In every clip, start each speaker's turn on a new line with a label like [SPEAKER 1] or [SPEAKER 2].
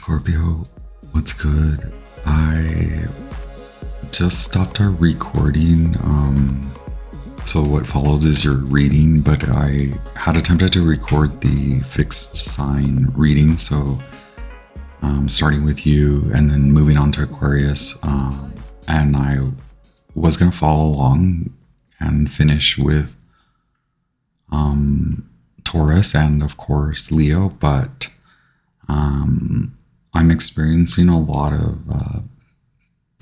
[SPEAKER 1] Scorpio, what's good? I just stopped our recording. So what follows is your reading, but I had attempted to record the fixed sign reading. So starting with you and then moving on to Aquarius. And I was going to follow along and finish with Taurus and of course Leo, but I'm experiencing a lot of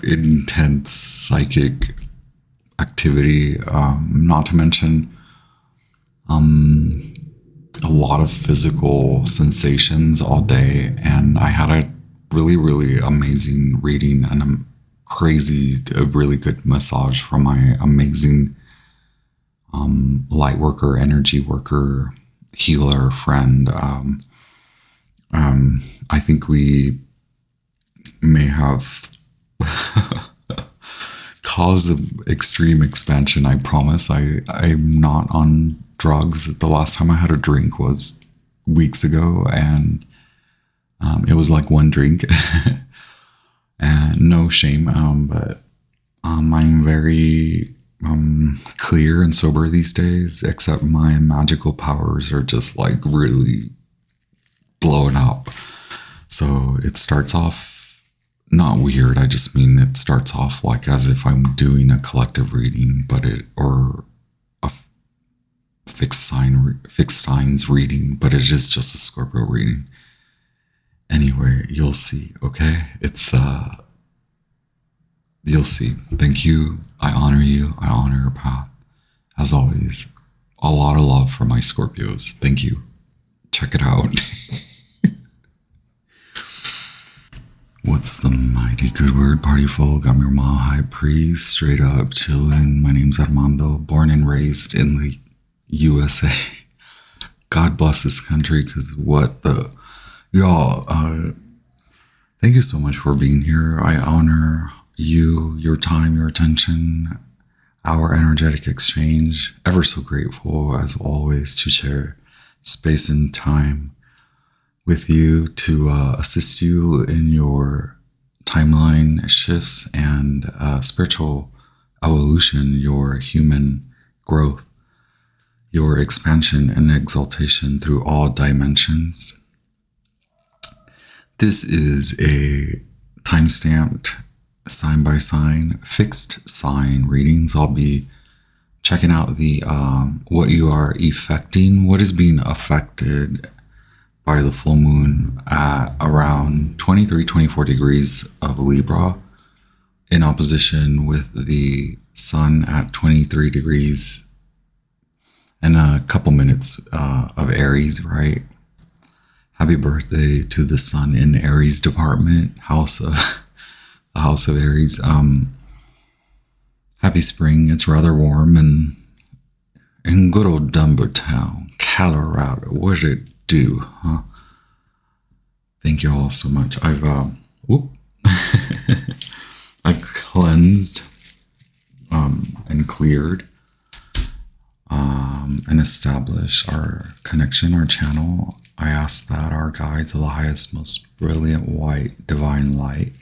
[SPEAKER 1] intense psychic activity, not to mention a lot of physical sensations all day. And I had a really, really amazing reading and a really good massage from my amazing light worker, energy worker, healer friend. I think we may have caused an extreme expansion. I promise I'm not on drugs. The last time I had a drink was weeks ago, and it was like one drink. And no shame, but I'm very clear and sober these days, except my magical powers are just like really blowing up. So it starts off not weird. I just mean it starts off like as if I'm doing a collective reading, or a fixed signs reading, but it is just a Scorpio reading. Anyway, you'll see. Okay, you'll see. Thank you. I honor you. I honor your path. As always, a lot of love for my Scorpios. Thank you. Check it out. What's the mighty good word, party folk? I'm your Ma High Priest, straight up chillin'. My name's Armando, born and raised in the USA. God bless this country, because y'all, thank you so much for being here. I honor you, your time, your attention, our energetic exchange. Ever so grateful, as always, to share space and time with you to assist you in your timeline shifts and spiritual evolution, your human growth, your expansion and exaltation through all dimensions. This is a time-stamped sign by sign, fixed sign readings. I'll be checking out the what you are affecting, what is being affected by the full moon at around 24 degrees of Libra, in opposition with the sun at 23 degrees and a couple minutes of Aries, right? Happy birthday to the sun in Aries department, the house of Aries. Happy spring. It's rather warm in good old Denver town, Colorado. What did it do, huh? Thank you all so much. I've I've cleansed and cleared and established our connection, our channel. I ask that our guides of the highest, most brilliant white divine light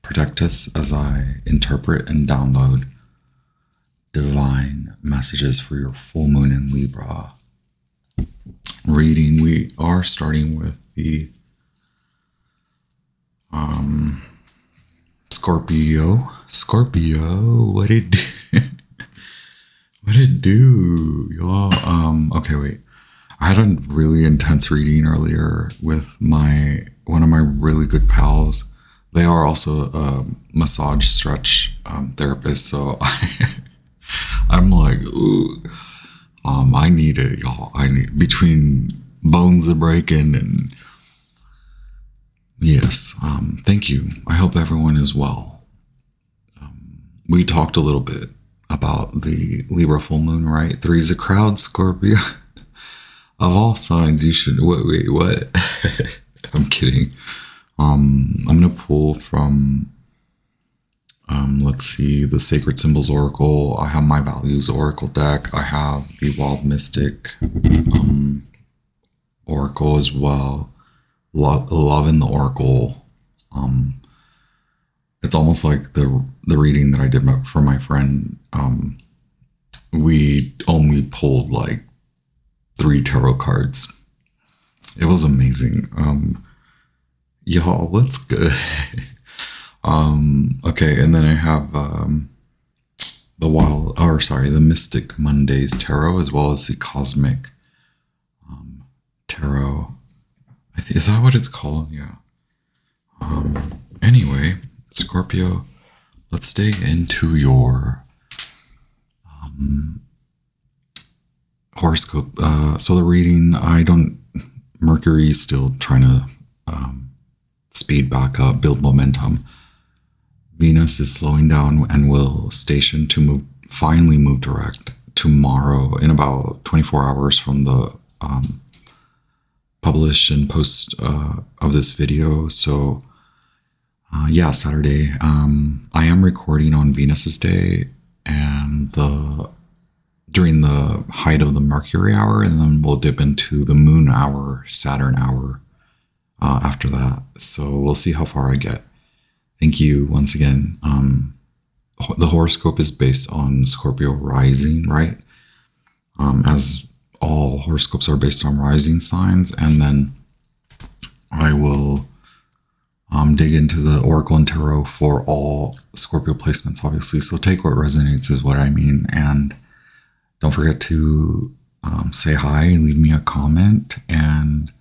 [SPEAKER 1] protect us as I interpret and download divine messages for your full moon in Libra reading. We are starting with the Scorpio, what it do? What it do, y'all? Okay, wait. I had a really intense reading earlier with one of my really good pals. They are also a massage stretch therapist, so I'm like, ooh, I need it, y'all. Between bones are breaking and yes, thank you. I hope everyone is well. We talked a little bit about the Libra full moon, right? Three's a crowd, Scorpio. Of all signs, you should. Wait, what? I'm kidding. I'm gonna pull from. Let's see, the Sacred Symbols Oracle. I have My Values Oracle deck. I have the Wild Mystic Oracle as well. Love in the Oracle It's almost like the reading that I did for my friend. We only pulled like 3 tarot cards. It was amazing. Y'all, what's good? Okay, and then I have the Mystic Mondays Tarot, as well as the Cosmic Tarot. Is that what it's called? Yeah. Anyway, Scorpio, let's dig into your horoscope. So the reading, Mercury is still trying to speed back up, build momentum. Venus is slowing down and will station to finally move direct tomorrow in about 24 hours from the publish and post of this video. So yeah, Saturday. I am recording on Venus's day and during the height of the Mercury hour, and then we'll dip into the Moon hour, Saturn hour after that. So we'll see how far I get. Thank you once again. The horoscope is based on Scorpio Rising, right? As all horoscopes are based on rising signs, and then I will dig into the Oracle and Tarot for all Scorpio placements, obviously. So take what resonates is what I mean. And don't forget to say hi, leave me a comment, and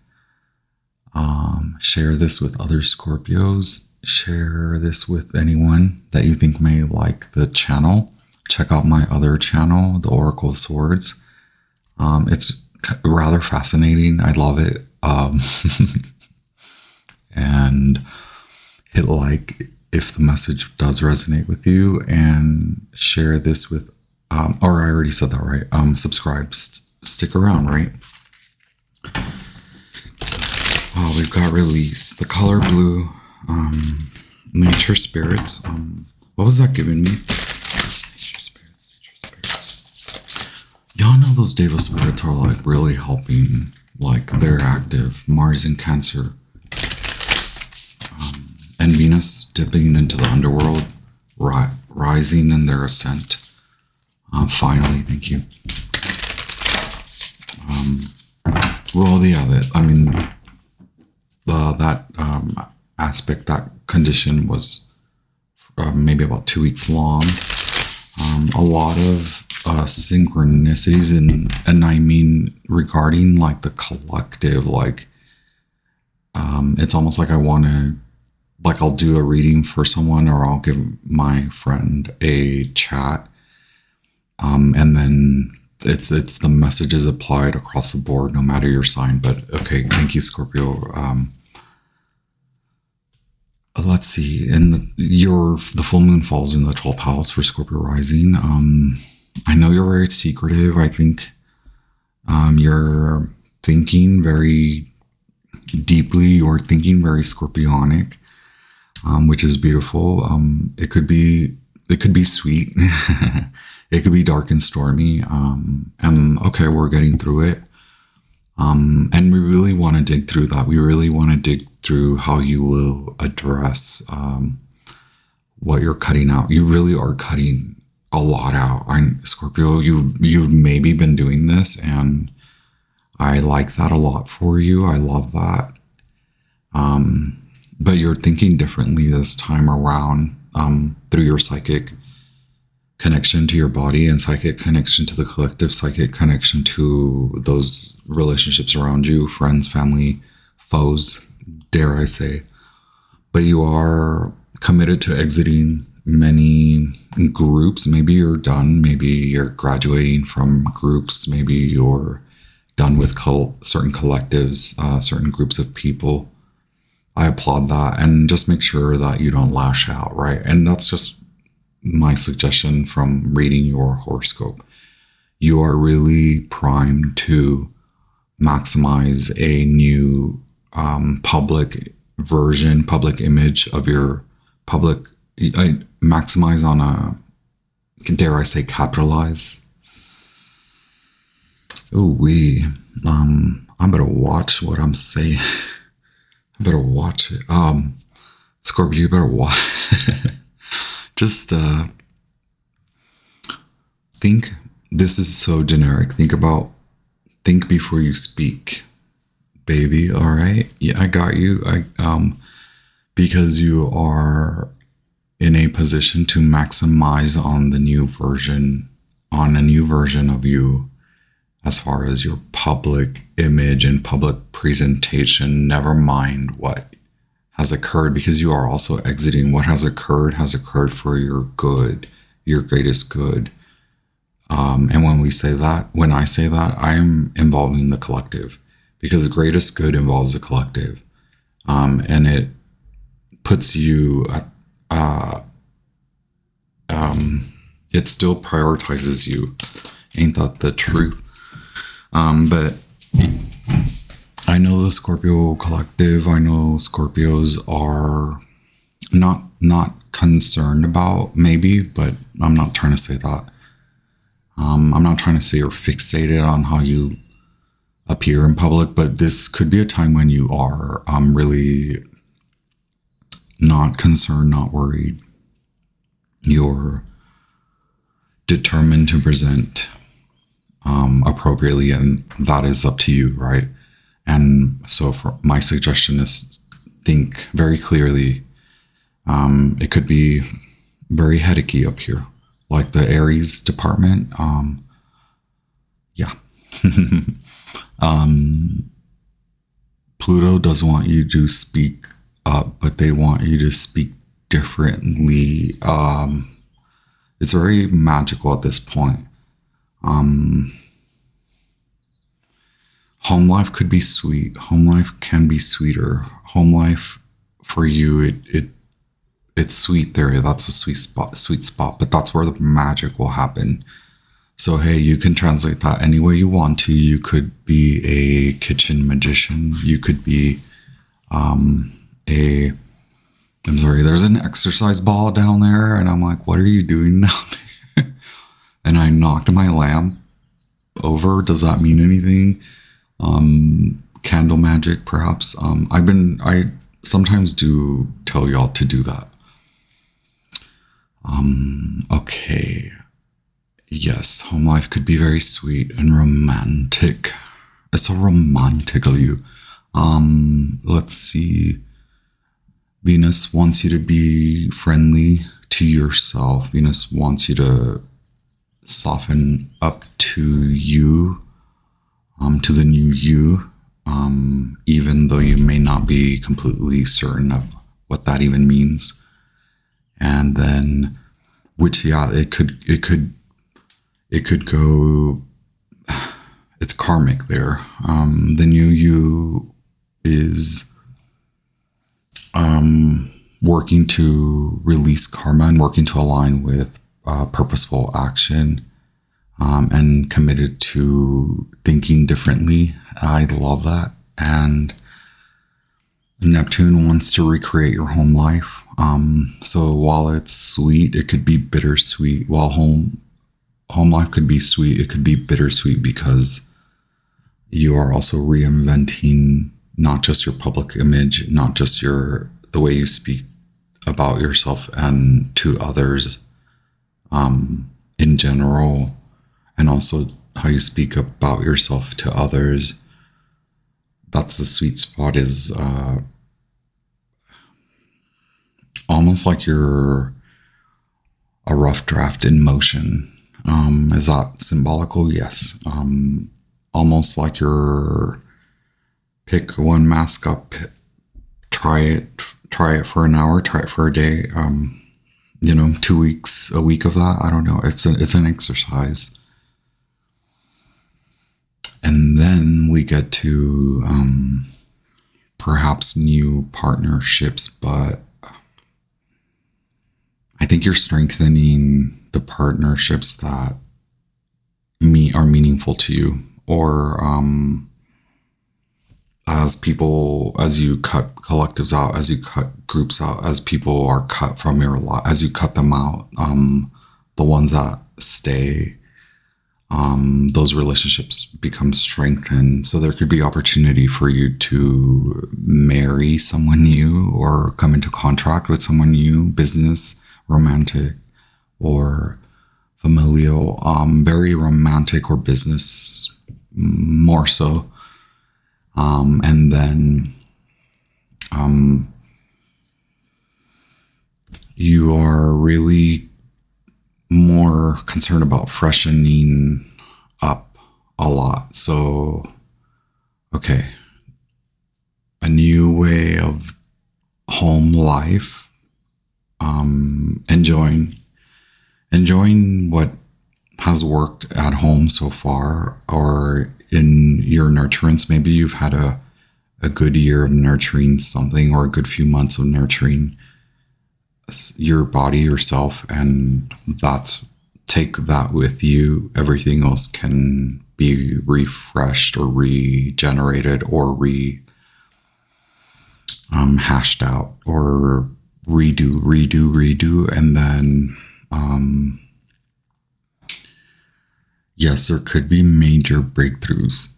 [SPEAKER 1] share this with other Scorpios. Share this with anyone that you think may like the channel. Check out my other channel, the Oracle of Swords. It's rather fascinating. I love it. And hit like if the message does resonate with you, and share this with, or I already said that, right? Subscribe, stick around, right? Oh, we've got Release, the color blue, Nature Spirits. What was that giving me? Nature Spirits. Y'all know those Devo spirits are like really helping, like they're active. Mars in Cancer. And Venus dipping into the underworld, rising in their ascent. Finally, thank you. Well, yeah, that aspect, that condition was maybe about 2 weeks long. A lot of synchronicities, and I mean regarding like the collective, like it's almost like I want to, like I'll do a reading for someone, or I'll give my friend a chat, and then it's the messages applied across the board, no matter your sign. But okay, thank you, Scorpio. Let's see. And the full moon falls in the 12th house for Scorpio Rising. I know you're very secretive. I think you're thinking very deeply. You're thinking very Scorpionic, which is beautiful. It could be sweet. It could be dark and stormy. And okay, we're getting through it. And we really want to dig through that. We really want to dig through how you will address what you're cutting out. You really are cutting a lot out. Scorpio, you've maybe been doing this, and I like that a lot for you. I love that. But you're thinking differently this time around, through your psychic connection to your body, and psychic connection to the collective, psychic connection to those relationships around you, friends, family, foes, dare I say. But you are committed to exiting many groups. Maybe you're done. Maybe you're graduating from groups. Maybe you're done with certain collectives, certain groups of people. I applaud that. And just make sure that you don't lash out, right? And that's just my suggestion from reading your horoscope. You are really primed to maximize a new public version, public image of your maximize on a, dare I say, capitalize. I better watch what I'm saying. I better watch it. Scorpio, you better watch. Just think, this is so generic. Think before you speak, baby. All right. Yeah, I got you. Because you are in a position to maximize on a new version of you, as far as your public image and public presentation. Never mind what has occurred, because you are also exiting. What has occurred for your good, your greatest good. And when I say that, I'm involving the collective, because the greatest good involves the collective. And it puts you it still prioritizes you. Ain't that the truth? But I know the Scorpio collective, I know Scorpios are not concerned about, maybe, but I'm not trying to say that. I'm not trying to say you're fixated on how you appear in public, but this could be a time when you are really not concerned, not worried. You're determined to present appropriately, and that is up to you, right? And so my suggestion is think very clearly. It could be very headachy up here, like the Aries department. Yeah. Pluto does want you to speak up, but they want you to speak differently. It's very magical at this point. Home life could be sweet. Home life can be sweeter. Home life for you, it's sweet there. That's a sweet spot, but that's where the magic will happen. So, hey, you can translate that any way you want to. You could be a kitchen magician. You could be there's an exercise ball down there, and I'm like, what are you doing down there? And I knocked my lamp over. Does that mean anything? Candle magic, perhaps. I sometimes do tell y'all to do that. Okay. Yes, home life could be very sweet and romantic. It's so romantic of you. Let's see. Venus wants you to be friendly to yourself. Venus wants you to soften up to you, to the new you, even though you may not be completely certain of what that even means. And then, it could go, it's karmic there. The new you is working to release karma and working to align with purposeful action, and committed to thinking differently. I love that. And Neptune wants to recreate your home life. So while it's sweet, it could be bittersweet. While home life could be sweet, it could be bittersweet, because you are also reinventing not just your public image, not just the way you speak about yourself and to others in general, and also how you speak about yourself to others. That's the sweet spot, is almost like you're a rough draft in motion. Is that symbolical? Yes. Almost like you're pick one mask up, try it for an hour, try it for a day, 2 weeks, a week of that. I don't know. It's an exercise. And then we get to perhaps new partnerships, but I think you're strengthening the partnerships that are meaningful to you, or as you cut collectives out, as you cut groups out, as people are cut from your life, as you cut them out, the ones that stay, those relationships become strengthened. So there could be opportunity for you to marry someone new or come into contract with someone new, business, romantic, or familial, very romantic or business more so. And then you are really more concerned about freshening up a lot. So, okay, a new way of home life, enjoying what has worked at home so far, or in your nurturance. Maybe you've had a good year of nurturing something, or a good few months of nurturing your body, yourself, and take that with you. Everything else can be refreshed or regenerated or hashed out or redo. And then, yes, there could be major breakthroughs.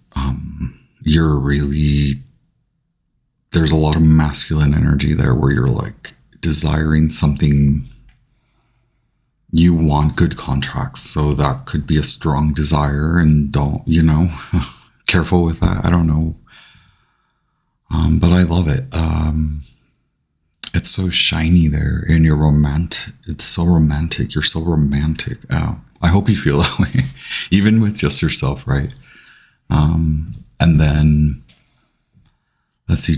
[SPEAKER 1] There's a lot of masculine energy there where you're like desiring something. You want good contracts, so that could be a strong desire, and don't, careful with that. I don't know. But I love it. It's so shiny there, and you're romantic. It's so romantic. You're so romantic. I hope you feel that way, even with just yourself, right? And then, let's see,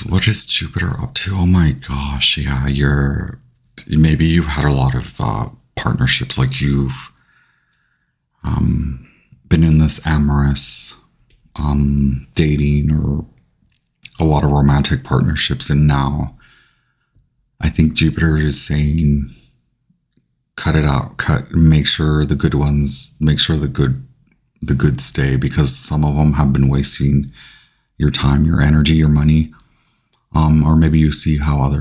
[SPEAKER 1] what is Jupiter up to? Oh my gosh, yeah, maybe you've had a lot of partnerships, like you've been in this amorous dating or a lot of romantic partnerships, and now I think Jupiter is saying, cut it out, make sure the good stay, because some of them have been wasting your time, your energy, your money, or maybe you see how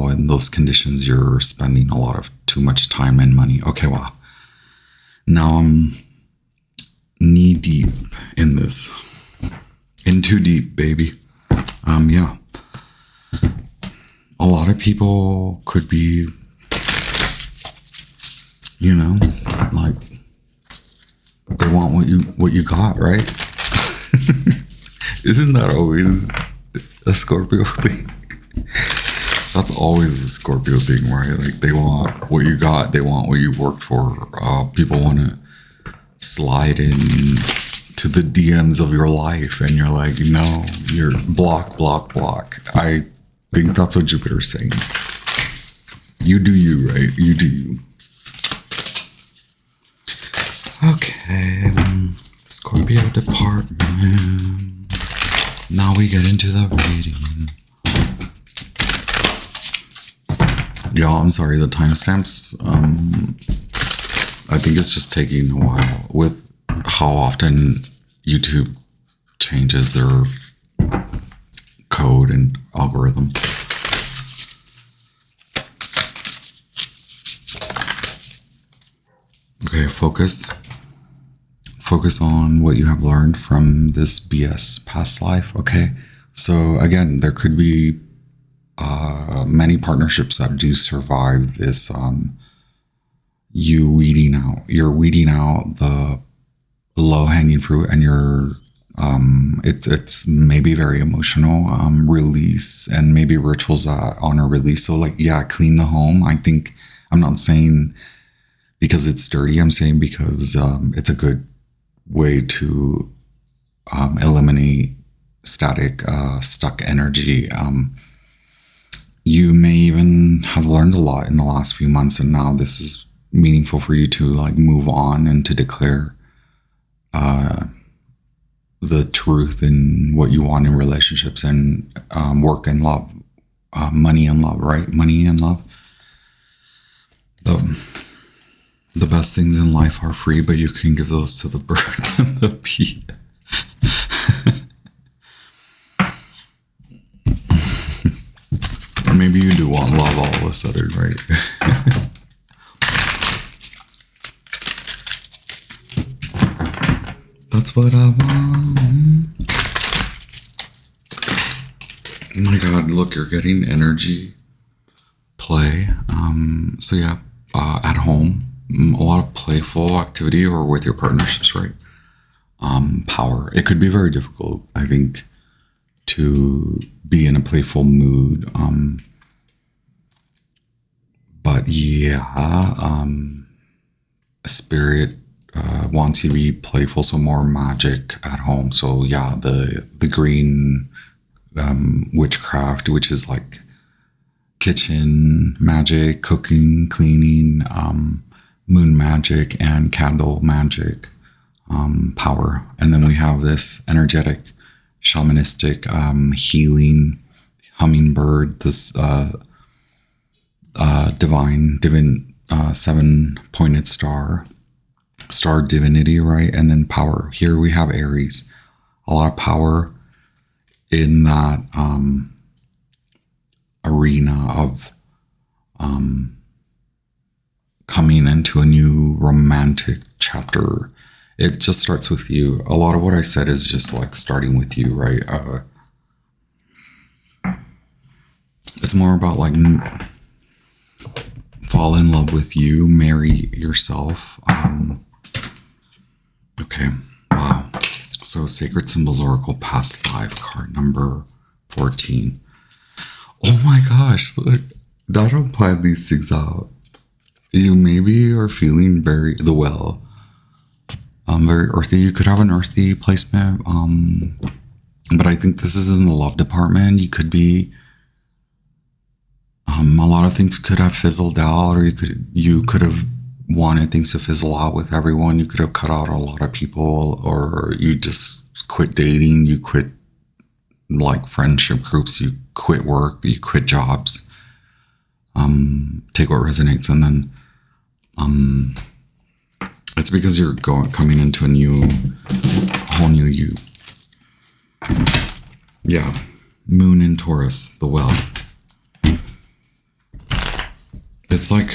[SPEAKER 1] in those conditions you're spending a lot of too much time and money. Okay, wow. Now I'm knee deep in this. In too deep, baby. Yeah. A lot of people could be, like, they want what you got, right? Isn't that always a Scorpio thing? That's always a Scorpio thing, right? Like, they want what you got, they want what you worked for. People want to slide in to the DMs of your life, and you're like, no, you're block. I think that's what Jupiter's saying. You do you, right? You do you. Okay, Scorpio department. Now we get into the reading. Y'all, I'm sorry, the timestamps, I think it's just taking a while with how often YouTube changes their code and algorithm. Okay, focus on what you have learned from this BS past life. Okay, so again, there could be many partnerships that do survive this. You're weeding out the low-hanging fruit, and it's maybe very emotional release, and maybe rituals that honor release. So, like, yeah, clean the home. I think, I'm not saying because it's dirty, I'm saying because it's a good way to eliminate static, stuck energy. You may even have learned a lot in the last few months, and now this is meaningful for you to, like, move on and to declare the truth in what you want in relationships and work and love, money and love, right? Money and love. The best things in life are free, but you can give those to the bird and the bee. Maybe you do want love all of a sudden, right? That's what I want. Oh my God, look, you're getting energy play. So yeah, at home, a lot of playful activity or with your partnerships, right? Power. It could be very difficult, I think, to be in a playful mood. But yeah, a spirit wants you to be playful, so more magic at home. So yeah, the green witchcraft, which is like kitchen magic, cooking, cleaning, moon magic, and candle magic power. And then we have this energetic, shamanistic, healing hummingbird, this divine 7-pointed star divinity, right? And then power. Here we have Aries, a lot of power in that arena of coming into a new romantic chapter. It just starts with you. A lot of what I said is just like starting with you, right? It's more about like fall in love with you, marry yourself. Okay, wow. So Sacred Symbols Oracle Past Life card number 14. Oh my gosh, look, Dada planned these things out. You maybe are feeling very earthy. You could have an earthy placement, but I think this is in the love department. You could be, a lot of things could have fizzled out, or you could have wanted things to fizzle out with everyone. You could have cut out a lot of people, or you just quit dating. You quit like friendship groups. You quit work. You quit jobs. Take what resonates, and then it's because you're coming into a whole new you. Yeah, Moon in Taurus, the well. It's like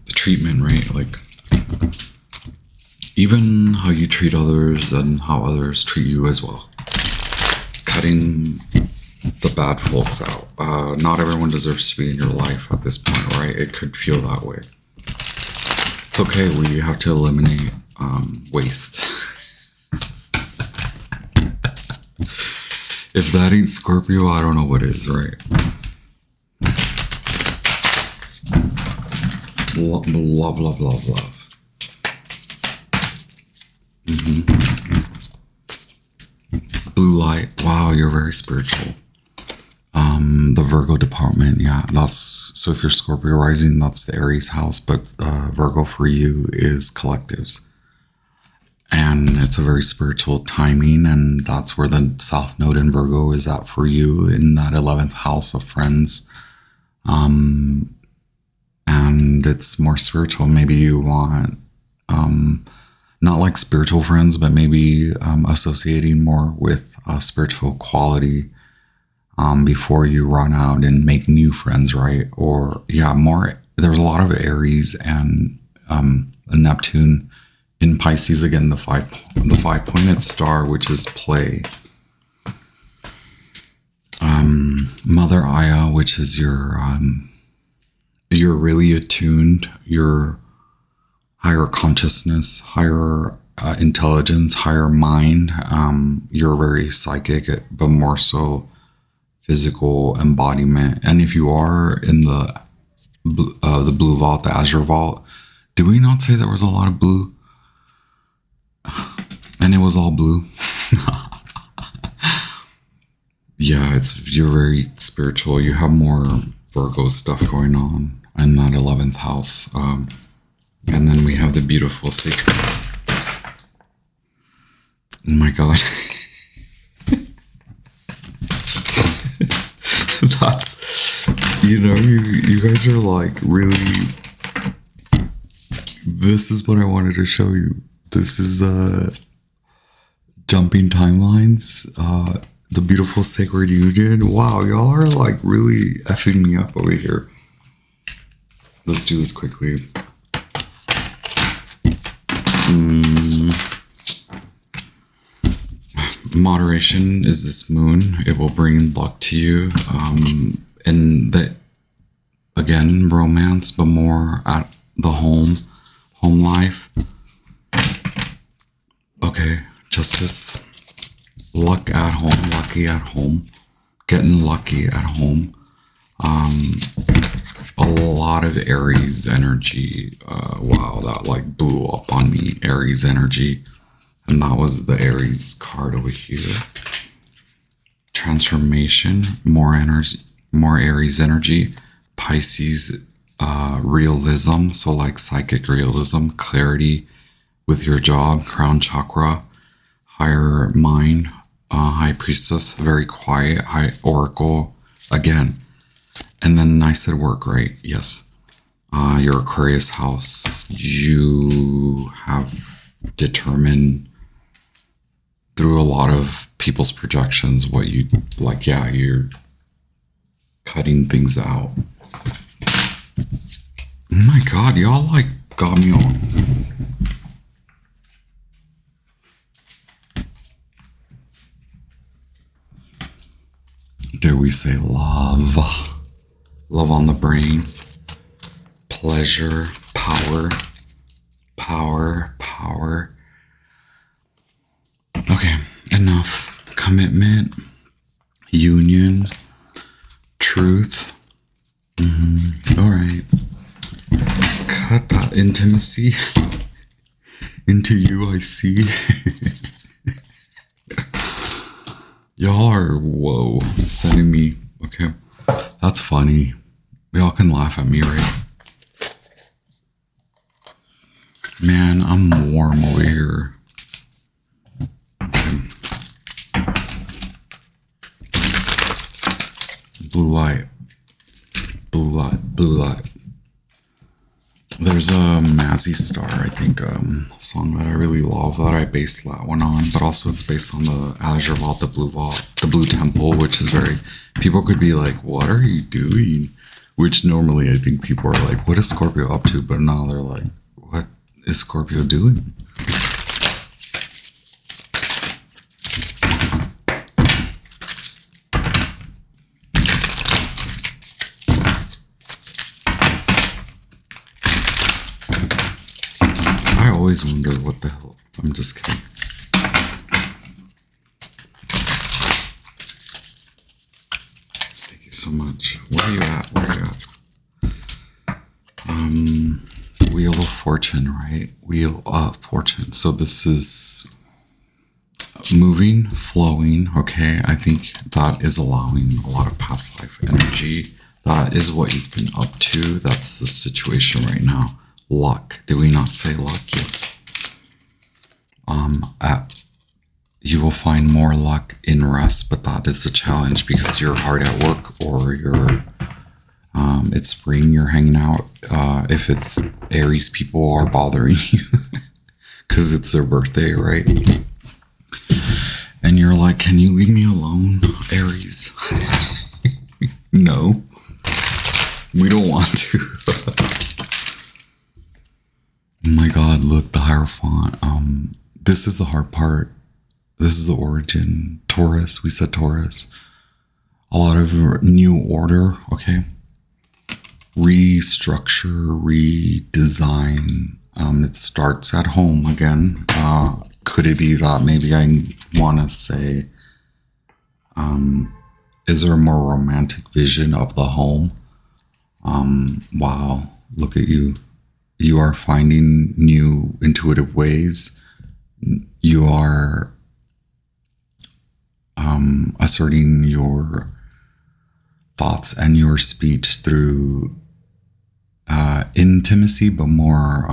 [SPEAKER 1] the treatment, right? Like even how you treat others and how others treat you as well. Cutting the bad folks out. Not everyone deserves to be in your life at this point, right? It could feel that way. It's okay. We have to eliminate waste. If that ain't Scorpio, I don't know what is, right? Love, love, love, love, love. Blue light. Wow, you're very spiritual. The Virgo department, yeah, so if you're Scorpio rising, that's the Aries house, but Virgo for you is collectives. And it's a very spiritual timing, and that's where the South Node in Virgo is at for you, in that 11th house of friends. And it's more spiritual. Maybe you want, not like spiritual friends, but maybe associating more with spiritual quality before you run out and make new friends, right? Or yeah, there's a lot of Aries and Neptune in Pisces. Again, the 5-pointed star, which is play. Mother Aya, which is you're really attuned, your higher consciousness, higher intelligence, higher mind. You're very psychic, but more so physical embodiment. And if you are in the blue vault, the azure vault, did we not say there was a lot of blue? And it was all blue. Yeah, you're very spiritual. You have more Virgo stuff going on in that 11th house. And then we have the beautiful sacred. Oh my God. That's, you guys are like really, this is what I wanted to show you. This is jumping timelines, the beautiful sacred union. Wow, y'all are like really effing me up over here. Let's do this quickly. Moderation is this moon. It will bring luck to you. And that, again, romance, but more at the home life. Okay, justice. Luck at home, lucky at home. Getting lucky at home. A lot of Aries energy. Wow, that like blew up on me. Aries energy. And that was the Aries card over here. Transformation, more energy, more Aries energy. Pisces, realism. So like psychic realism, clarity with your job, crown chakra, higher mind, high priestess, very quiet, high oracle again. And then I said work, right? Yes. Your Aquarius house, you have determined through a lot of people's projections what you like. Yeah, you're cutting things out. Oh my God, y'all like got me on. Dare we say love? Love on the brain. Pleasure, power, power, power. Okay, enough. Commitment, union, truth. All right. Cut that intimacy into you, I see. Y'all are, whoa, sending me, okay. That's funny. Y'all can laugh at me, right? Man, I'm warm over here. Okay. Blue light. Blue light. Blue light. There's a Mazzy Star, I think, song that I really love that I based that one on, but also it's based on the Azure Vault, the Blue Temple, which is very, people could be like, what are you doing? Which normally I think people are like, what is Scorpio up to? But now they're like, what is Scorpio doing? I always wonder what the hell. I'm just kidding. Thank you so much. Where are you at? Where are you at? Wheel of Fortune, right? Wheel of Fortune. So this is moving, flowing. Okay, I think that is allowing a lot of past life energy. That is what you've been up to. That's the situation right now. Luck. Did we not say luck? Yes. You will find more luck in rest, but that is the challenge because you're hard at work or you're it's spring, you're hanging out. If it's Aries, people are bothering you because it's their birthday, right? And you're like, can you leave me alone, Aries? No, we don't want to. Oh my God, look, the Hierophant. This is the hard part. This is the origin. Taurus, we said Taurus. A lot of new order, okay? Restructure, redesign. It starts at home again. Could it be that maybe I want to say, is there a more romantic vision of the home? Wow, look at you. You are finding new intuitive ways. You are asserting your thoughts and your speech through intimacy, but more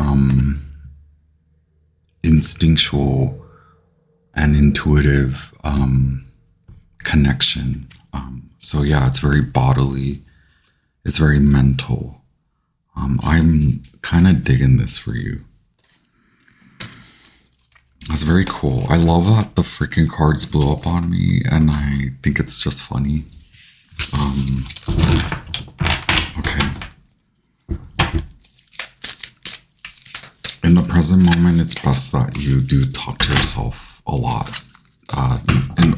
[SPEAKER 1] instinctual and intuitive connection. So yeah, it's very bodily. It's very mental. I'm kind of digging this for you. That's very cool. I love that the freaking cards blew up on me, and I think it's just funny. Okay. In the present moment, it's best that you do talk to yourself a lot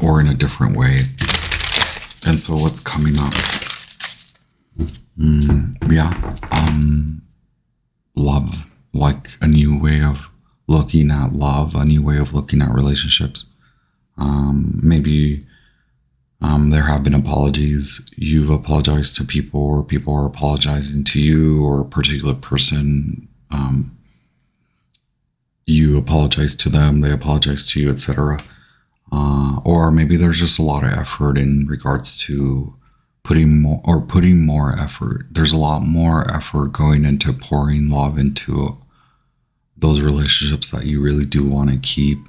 [SPEAKER 1] or in a different way. And so what's coming up? Love, like a new way of looking at love, a new way of looking at relationships. Maybe there have been apologies. You've apologized to people, or people are apologizing to you, or a particular person. You apologize to them, they apologize to you, etc. Or maybe there's just a lot of effort in regards to putting more effort. There's a lot more effort going into pouring love into those relationships that you really do want to keep.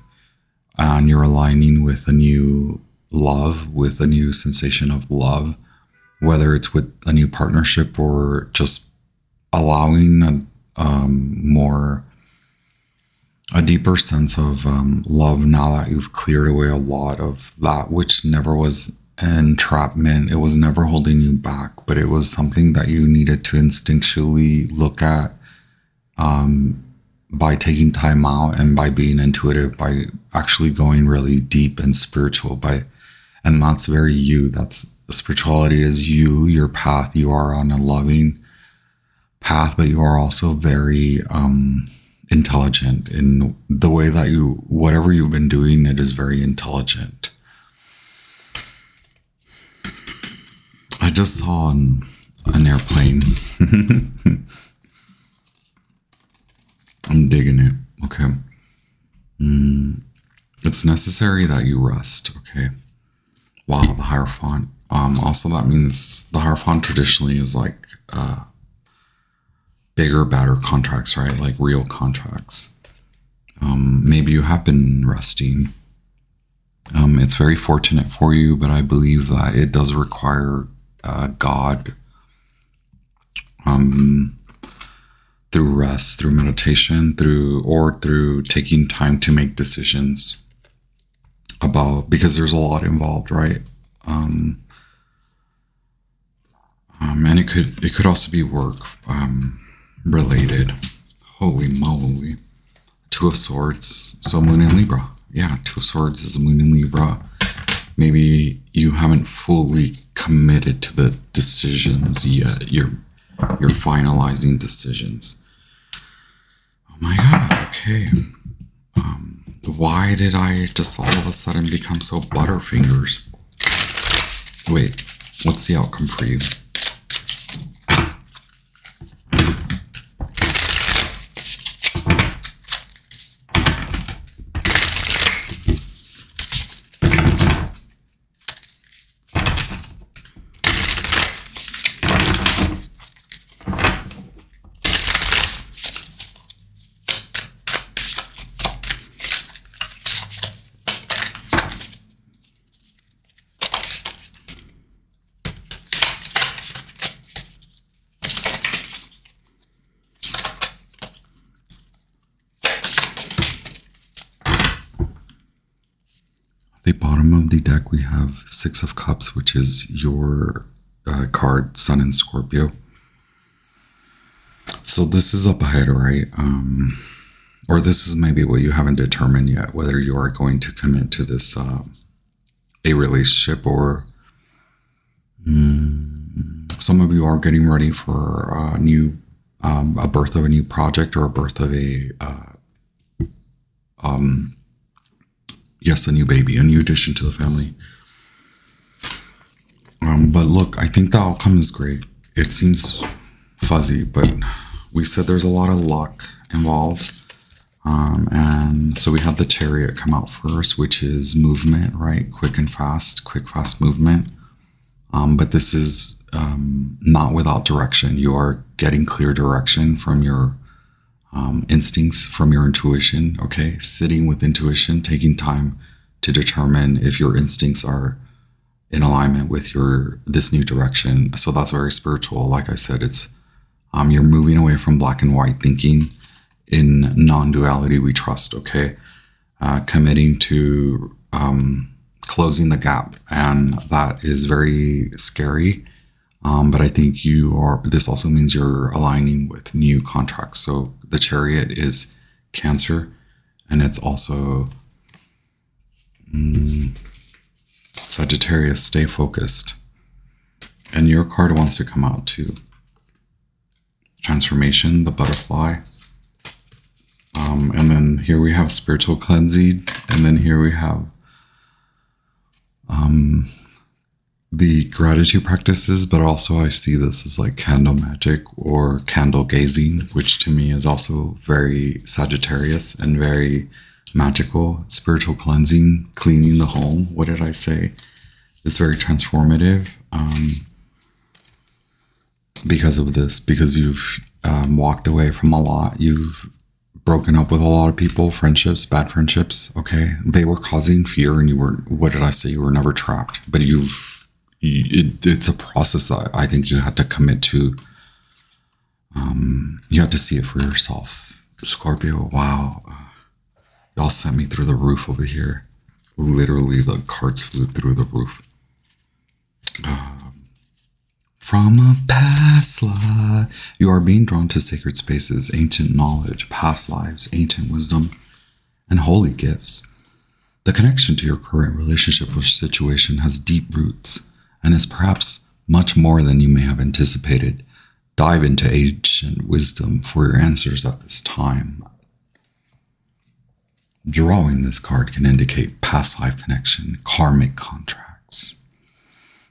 [SPEAKER 1] And you're aligning with a new love, with a new sensation of love, whether it's with a new partnership or just allowing a deeper sense of love now that you've cleared away a lot of that which never was entrapment. It was never holding you back, but it was something that you needed to instinctually look at by taking time out and by being intuitive, by actually going really deep and spiritual. And that's very you. That's spirituality is you, your path. You are on a loving path, but you are also very intelligent in the way that whatever you've been doing, it is very intelligent. I just saw an airplane. I'm digging it. Okay. It's necessary that you rest. Okay. Wow, the Hierophant. Also, that means the Hierophant traditionally is like bigger, badder contracts, right? Like real contracts. Maybe you have been resting. It's very fortunate for you, but I believe that it does require God through rest, through meditation, through taking time to make decisions because there's a lot involved, right? And it could also be work related. Holy moly. Two of Swords. So Moon in Libra. Yeah, Two of Swords is Moon in Libra. Maybe you haven't fully committed to the decisions yet. You're finalizing decisions. Oh my God. Okay. Why did I just all of a sudden become so butterfingers? Wait, what's the outcome for you? The bottom of the deck, we have Six of Cups, which is your card, Sun in Scorpio. So this is up ahead, right? Or this is maybe what you haven't determined yet, whether you are going to commit to this, a relationship, or some of you are getting ready for a birth of a new project, or a birth of a new baby, a new addition to the family. But look, I think the outcome is great. It seems fuzzy, but we said there's a lot of luck involved. And so we had the Chariot come out first, which is movement, right? Quick, fast movement. But this is not without direction. You are getting clear direction from your instincts, from your intuition, okay? Sitting with intuition, taking time to determine if your instincts are in alignment with this new direction. So that's very spiritual. Like I said, it's you're moving away from black and white thinking. In non-duality, we trust, okay? Committing to closing the gap. And that is very scary. But I think this also means you're aligning with new contracts. So the Chariot is Cancer, and it's also Sagittarius, stay focused. And your card wants to come out too. Transformation, the butterfly. And then here we have spiritual cleansing. And then here we have the gratitude practices, but also I see this as like candle magic or candle gazing, which to me is also very Sagittarius and very magical. Spiritual cleansing, cleaning the home. What did I say? It's very transformative because of this, because you've walked away from a lot. You've broken up with a lot of people, friendships, bad friendships. Okay. They were causing fear and you were, what did I say? You were never trapped, but it's a process that I think you had to commit to. You had to see it for yourself. Scorpio, wow. Y'all sent me through the roof over here. Literally, the cards flew through the roof. From a past life, you are being drawn to sacred spaces, ancient knowledge, past lives, ancient wisdom, and holy gifts. The connection to your current relationship or situation has deep roots and is perhaps much more than you may have anticipated. Dive into ancient wisdom for your answers at this time. Drawing this card can indicate past life connection, karmic contracts,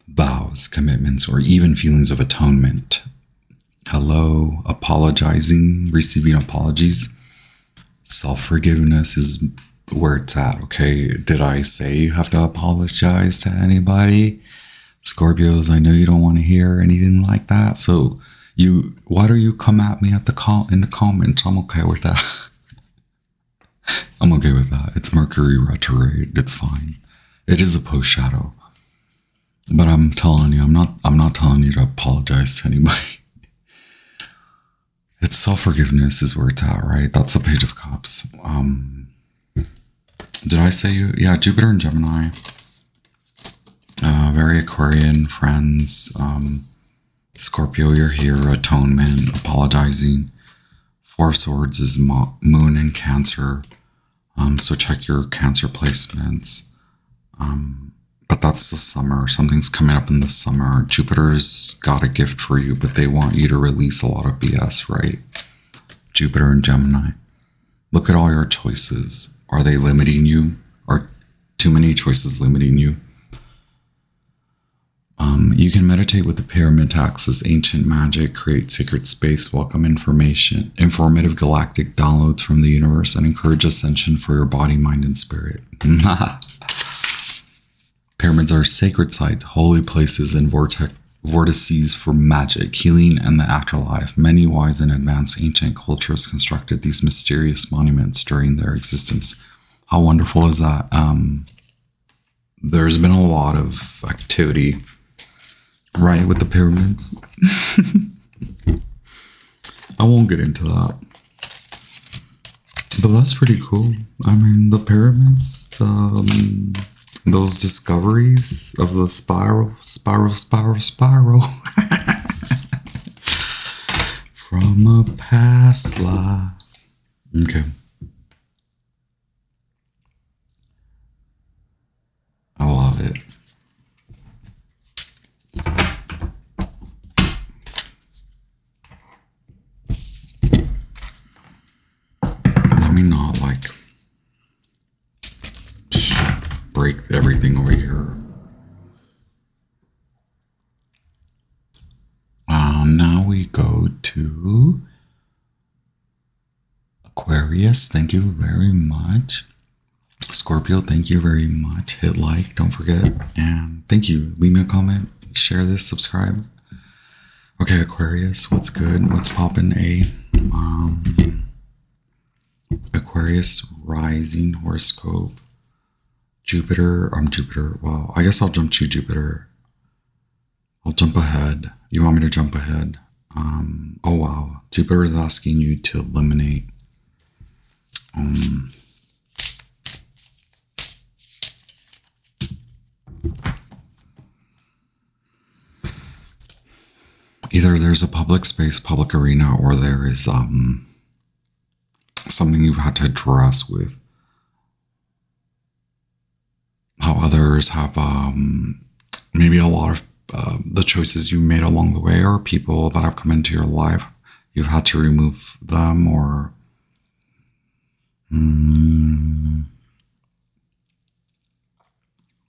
[SPEAKER 1] vows, commitments, or even feelings of atonement. Hello, apologizing, receiving apologies. Self-forgiveness is where it's at, okay? Did I say you have to apologize to anybody? Scorpios, I know you don't want to hear anything like that. So why do you come at me in the comments? I'm okay with that. I'm okay with that. It's Mercury retrograde. It's fine. It is a post shadow. But I'm telling you, I'm not telling you to apologize to anybody. It's self-forgiveness is where it's at, right? That's a Page of Cups. Did I say you? Yeah, Jupiter and Gemini. Very Aquarian friends. Scorpio, you're here. Atonement, apologizing. Four of Swords is Moon and Cancer. So check your Cancer placements. But that's the summer. Something's coming up in the summer. Jupiter's got a gift for you, but they want you to release a lot of BS, right? Jupiter and Gemini. Look at all your choices. Are they limiting you? Are too many choices limiting you? You can meditate with the pyramid axis, ancient magic, create sacred space, welcome information, informative galactic downloads from the universe, and encourage ascension for your body, mind, and spirit. Pyramids are sacred sites, holy places, and vortices for magic, healing, and the afterlife. Many wise and advanced ancient cultures constructed these mysterious monuments during their existence. How wonderful is that? There's been a lot of activity, right, with the pyramids. I won't get into that. But that's pretty cool. I mean, the pyramids, those discoveries of the spiral. From a past life. Okay. I love it. Let me not break everything over here. Now we go to Aquarius. Thank you very much. Scorpio, thank you very much. Hit like, don't forget. And thank you. Leave me a comment, share this, subscribe. Okay, Aquarius, what's good? What's poppin', Aquarius rising horoscope. Jupiter, well, I guess I'll jump to Jupiter. I'll jump ahead. You want me to jump ahead? Oh wow, Jupiter is asking you to eliminate either there's a public space, public arena, or there is something you've had to address with how others have maybe a lot of the choices you made along the way, or people that have come into your life, you've had to remove them, or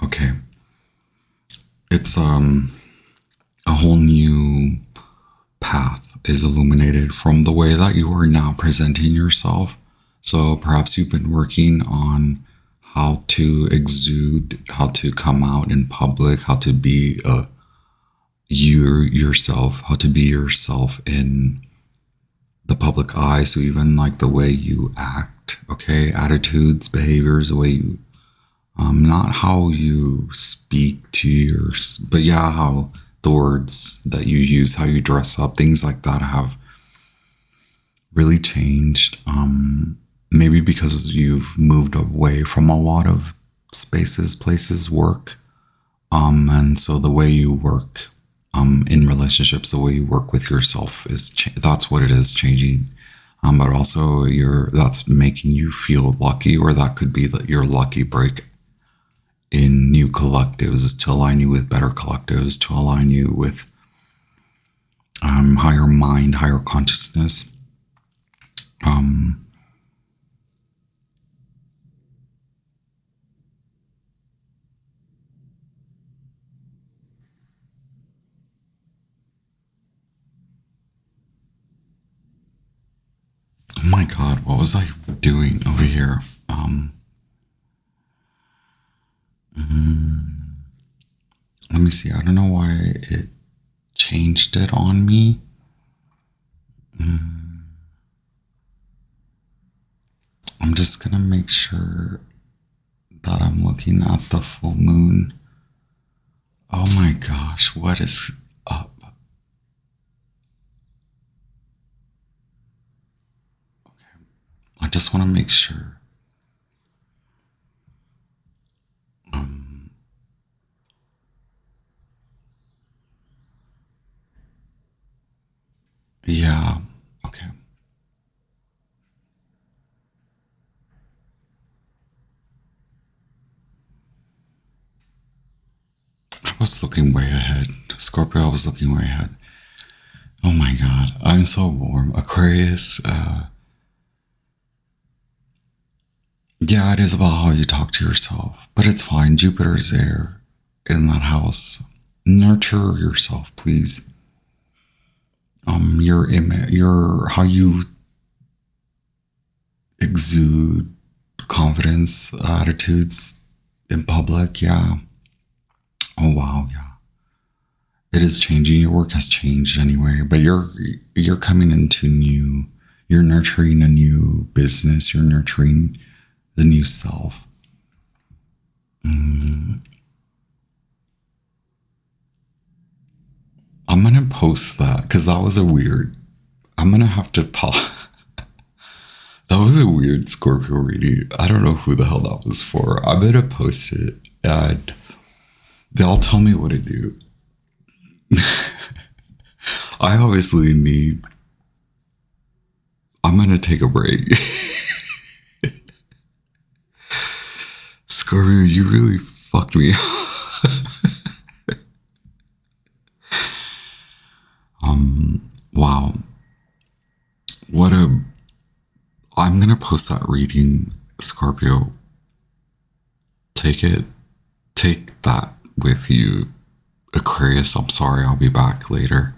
[SPEAKER 1] okay, it's a whole new path is illuminated from the way that you are now presenting yourself. So perhaps you've been working on how to exude, how to come out in public, how to be yourself, how to be yourself in the public eye. So even like the way you act, okay, attitudes, behaviors, the way you, not how you speak to your, but yeah, how the words that you use, how you dress up, things like that have really changed. Maybe because you've moved away from a lot of spaces, places, work. And so the way you work in relationships, the way you work with yourself is, that's what it is, changing. But also that's making you feel lucky, or that could be your lucky break in new collectives, to align you with better collectives, to align you with higher mind, higher consciousness. Oh my God, what was I doing over here? Let me see. I don't know why it changed it on me. I'm just gonna make sure that I'm looking at the full moon. Oh my gosh, what is up? Okay, I just want to make sure. Yeah, okay. I was looking way ahead. Scorpio, I was looking way ahead. Oh my God, I'm so warm. Aquarius, yeah, it is about how you talk to yourself, but it's fine. Jupiter's there in that house. Nurture yourself, please. Your image, how you exude confidence, attitudes in public. Yeah. Oh wow. Yeah. It is changing. Your work has changed anyway, but you're coming into new. You're nurturing a new business. You're nurturing the new self. I'm gonna post that because that was a weird. I'm gonna have to pause. That was a weird Scorpio reading. I don't know who the hell that was for. I'm gonna post it and they'll tell me what to do. I obviously need. I'm gonna take a break. Scorpio, you really fucked me up. Wow. What a. I'm gonna post that reading, Scorpio. Take it. Take that with you. Aquarius, I'm sorry, I'll be back later.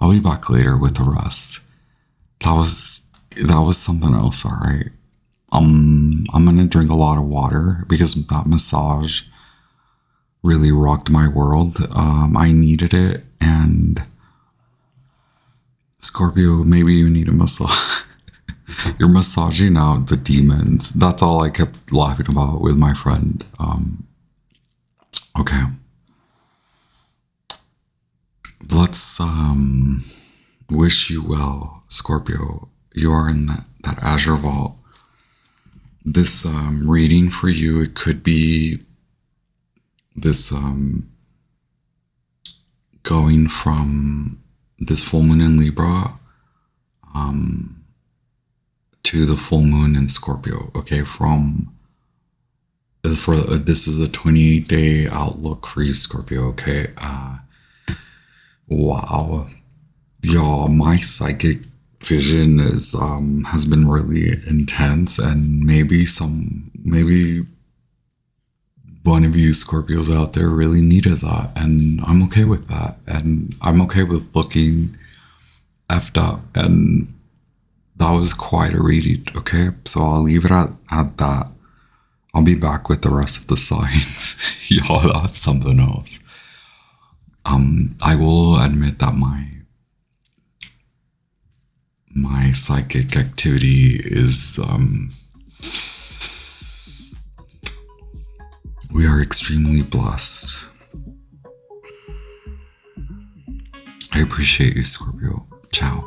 [SPEAKER 1] I'll be back later with the rest. That was something else, alright. I'm gonna drink a lot of water because that massage really rocked my world. I needed it, and Scorpio, maybe you need a massage. You're massaging out the demons. That's all I kept laughing about with my friend. Okay. Let's wish you well, Scorpio. You are in that Azure Vault. This reading for you, it could be this going from this full moon in Libra to the full moon in Scorpio. Okay, from for this is the 28-day outlook for you, Scorpio. Okay. Wow. Y'all, my psychic vision is has been really intense, and maybe one of you Scorpios out there really needed that, and I'm okay with that, and I'm okay with looking effed up, and that was quite a read. Okay, so I'll leave it at that. I'll be back with the rest of the signs. Y'all, that's something else. I will admit that my psychic activity is we are extremely blessed. I appreciate you, Scorpio. Ciao.